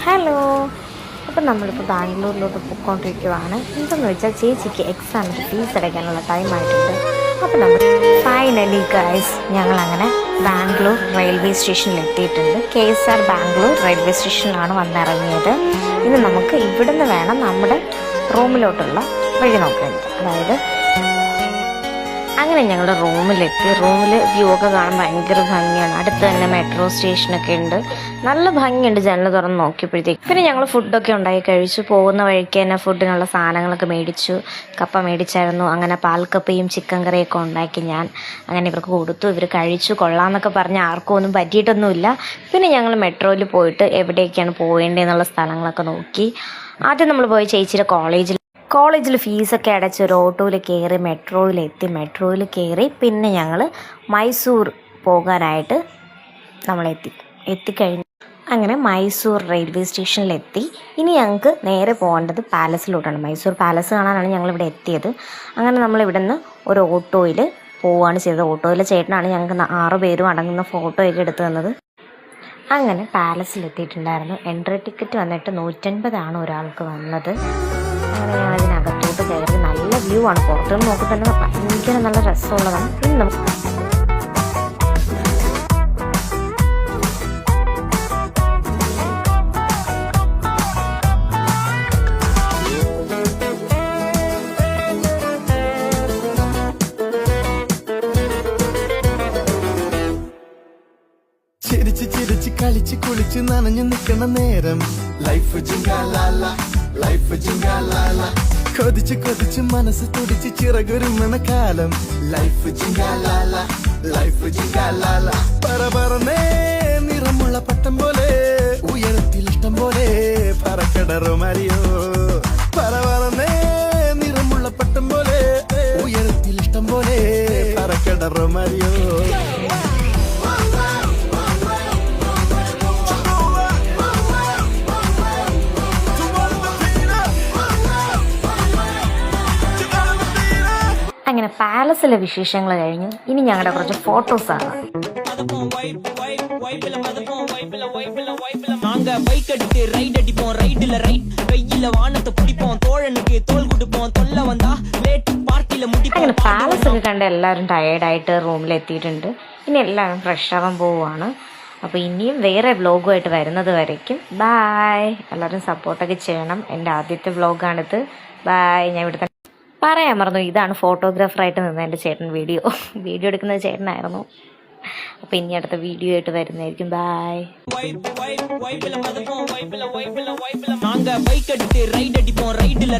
Hello. അപ്പം നമ്മളിപ്പോൾ ബാംഗ്ലൂരിലോട്ട് പോയിക്കൊണ്ടിരിക്കുവാണ്. എന്തെന്ന് വെച്ചാൽ ചേച്ചിക്ക് എക്സാമിന് ഫീസ് അടയ്ക്കാനുള്ള ടൈമായിട്ടുണ്ട്. അപ്പോൾ നമ്മൾ ഫൈനലി ഗൈസ് ഞങ്ങളങ്ങനെ ബാംഗ്ലൂർ റെയിൽവേ സ്റ്റേഷനിൽ എത്തിയിട്ടുണ്ട്. KSR ബാംഗ്ലൂർ റെയിൽവേ സ്റ്റേഷനിലാണ് വന്നിറങ്ങിയത്. ഇനി നമുക്ക് ഇവിടുന്ന് വേണം നമ്മുടെ റൂമിലോട്ടുള്ള വഴി നോക്കേണ്ടത്. അതായത് അങ്ങനെ ഞങ്ങളുടെ റൂമിലെത്തി. റൂമിൽ വ്യൂ ഒക്കെ കാണാൻ ഭയങ്കര ഭംഗിയാണ്. അടുത്ത് തന്നെ മെട്രോ സ്റ്റേഷനൊക്കെ ഉണ്ട്. നല്ല ഭംഗിയുണ്ട് ജനൽ തുറന്ന് നോക്കിയപ്പോഴത്തേക്ക്. പിന്നെ ഞങ്ങൾ ഫുഡൊക്കെ ഉണ്ടാക്കി കഴിച്ചു. പോകുന്ന വഴിക്ക് തന്നെ ഫുഡിനുള്ള സാധനങ്ങളൊക്കെ മേടിച്ചു. കപ്പ മേടിച്ചായിരുന്നു. അങ്ങനെ പാൽക്കപ്പയും ചിക്കൻ കറിയൊക്കെ ഉണ്ടാക്കി ഞാൻ അങ്ങനെ ഇവർക്ക് കൊടുത്തു. ഇവർ കഴിച്ചു. കൊള്ളാമെന്നൊക്കെ പറഞ്ഞ് ആർക്കും ഒന്നും പറ്റിയിട്ടൊന്നുമില്ല. പിന്നെ ഞങ്ങൾ മെട്രോയിൽ പോയിട്ട് എവിടേക്കാണ് പോകേണ്ടതെന്നുള്ള സ്ഥലങ്ങളൊക്കെ നോക്കി. ആദ്യം നമ്മൾ പോയി ചേച്ചിയുടെ കോളേജിൽ ഫീസൊക്കെ അടച്ച് ഒരു ഓട്ടോയിൽ കയറി മെട്രോയിൽ കയറി പിന്നെ ഞങ്ങൾ മൈസൂർ പോകാനായിട്ട് എത്തിക്കഴിഞ്ഞു. അങ്ങനെ മൈസൂർ റെയിൽവേ സ്റ്റേഷനിലെത്തി. ഇനി ഞങ്ങൾക്ക് നേരെ പോകേണ്ടത് പാലസിലോട്ടാണ്. മൈസൂർ പാലസ് കാണാനാണ് ഞങ്ങളിവിടെ എത്തിയത്. അങ്ങനെ നമ്മളിവിടെ നിന്ന് ഒരു ഓട്ടോയിൽ പോവുകയാണ് ചെയ്തത്. ഓട്ടോയിലെ ചേട്ടനാണ് ഞങ്ങൾക്ക് 6 പേരും അടങ്ങുന്ന ഫോട്ടോയൊക്കെ എടുത്തു തന്നത്. അങ്ങനെ പാലസിലെത്തിയിട്ടുണ്ടായിരുന്നു. എൻട്രി ടിക്കറ്റ് വന്നിട്ട് 150 ഒരാൾക്ക് വന്നത്. അങ്ങനെ ഞങ്ങളതിനകത്തോട്ട് കയറി. നല്ല വ്യൂ ആണ്. പുറത്തുനിന്ന് നോക്കി തന്നെ ഭയങ്കര നല്ല രസമുള്ളതാണ്. ഇന്ന് നമുക്ക് ചിരിച്ച് കളിച്ച് കുളിച്ച് നനഞ്ഞു നിൽക്കണ നേരം ലൈഫ് ജിങ്കാലാല ലൈഫ് ജിങ്കാലാല കൊതിച്ച് മനസ്സ് തുടിച്ച് ചിറകൊരുമണ കാലം ലൈഫ് ജിങ്കാലാല ലൈഫ് ജിങ്കാലാല പറന്നേ നിറമുള്ള പട്ടം പോലെ ഉയരത്തിൽ ഇഷ്ടം പോലെ പറക്കടറോ മരിയോ പറന്നേ നിറമുള്ള പട്ടം പോലെ ഉയരത്തിൽ ഇഷ്ടം പോലെ പറക്കടറോ മരിയോ അങ്ങനെ പാലസിലെ വിശേഷങ്ങൾ കഴിഞ്ഞു. ഇനി ഞങ്ങളുടെ കുറച്ച് ഫോട്ടോസാണ്. അങ്ങനെ പാലസൊക്കെ കണ്ട് എല്ലാവരും ടയേർഡായിട്ട് റൂമിലെത്തിയിട്ടുണ്ട്. ഇനി എല്ലാവരും ഫ്രഷ് ആവാൻ പോവുകയാണ്. അപ്പോൾ ഇനിയും വേറെ വ്ലോഗുമായിട്ട് വരുന്നത് വരയ്ക്കും ബായ്. എല്ലാവരും സപ്പോർട്ടൊക്കെ ചെയ്യണം. എൻ്റെ ആദ്യത്തെ വ്ലോഗാണിത്. ബായ്. ഞാൻ ഇവിടെ പറയാൻ മറന്നു, ഇതാണ് ഫോട്ടോഗ്രാഫറായിട്ട് നിന്ന് എൻ്റെ ചേട്ടൻ വീഡിയോ എടുക്കുന്നത് ചേട്ടനായിരുന്നു. അപ്പോൾ ഇനി അടുത്ത വീഡിയോ ആയിട്ട് വരുന്നതായിരിക്കും. ബായ്. நாங்க பைக் எடுத்து ரைட் அடிப்போம் ரைட்ல